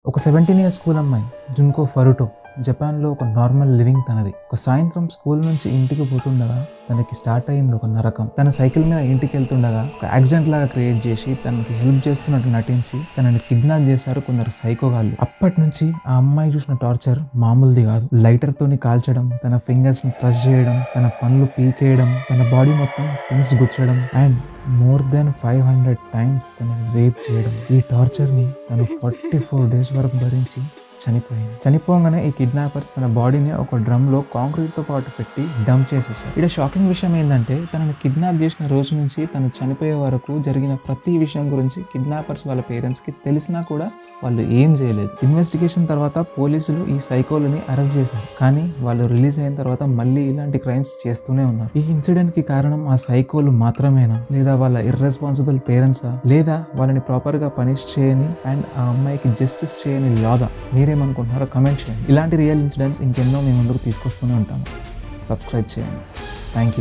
ఒక 17 years school అమ్మాయి జున్కో ఫరుటో జపాన్లో ఒక నార్మల్ లివింగ్ తనది. ఒక సాయంత్రం స్కూల్ నుంచి ఇంటికి పోతుండగా తనకి స్టార్ట్ అయింది ఒక నరకం. తన సైకిల్ మీద ఇంటికి వెళ్తుండగా ఒక యాక్సిడెంట్ లాగా క్రియేట్ చేసి తనకి హెల్ప్ చేస్తున్నట్టు నటించి తనని కిడ్నాప్ చేశారు కొందరు సైకోగాళ్ళు. అప్పటి నుంచి ఆ అమ్మాయి చూసిన టార్చర్ మామూలుది కాదు. లైటర్ తోని కాల్చడం, తన ఫింగర్స్ ని క్రష్ చేయడం, తన పనులు పీకేయడం, తన బాడీ మొత్తం పిన్స్ గుచ్చడం అండ్ మోర్ దెన్ 500 times తనని రేప్ చేయడం. ఈ టార్చర్ ని తను 44 days వరకు భరించి చనిపోయింది. చనిపోగానే ఈ కిడ్నాపర్స్ తన బాడీని ఒక డ్రమ్ లో కాంక్రీట్ తో పాటు పెట్టి డంప్ చేసేసారు. ఇక్కడ షాకింగ్ విషయం ఏంటంటే తనని కిడ్నాప్ చేసిన రోజు నుంచి తను చనిపోయే వరకు జరిగిన ప్రతి విషయం గురించి కిడ్నాపర్స్ వాళ్ళ పేరెంట్స్ కి తెలిసినా కూడా వాళ్ళు ఏం చేయలేదు. ఇన్వెస్టిగేషన్ తర్వాత పోలీసులు ఈ సైకోలని అరెస్ట్ చేశారు. కానీ వాళ్ళు రిలీజ్ అయిన తర్వాత మళ్ళీ ఇలాంటి క్రైమ్స్ చేస్తూనే ఉన్నారు. ఈ ఇన్సిడెంట్ కి కారణం ఆ సైకోలు మాత్రమేనా, లేదా వాళ్ళ ఇర్రెస్పాన్సిబుల్ పేరెంట్సా, లేదా వాళ్ళని ప్రాపర్ గా పనిష్ చేయని అండ్ ఆ అమ్మాయికి జస్టిస్ చేయని లాగా మీరేమనుకుంటున్నారో కమెంట్ చేయండి. ఇలాంటి రియల్ ఇన్సిడెంట్స్ ఇంకెన్నో మీ ముందుకు తీసుకొస్తూనే ఉంటాము. సబ్స్క్రైబ్ చేయండి. Thank you.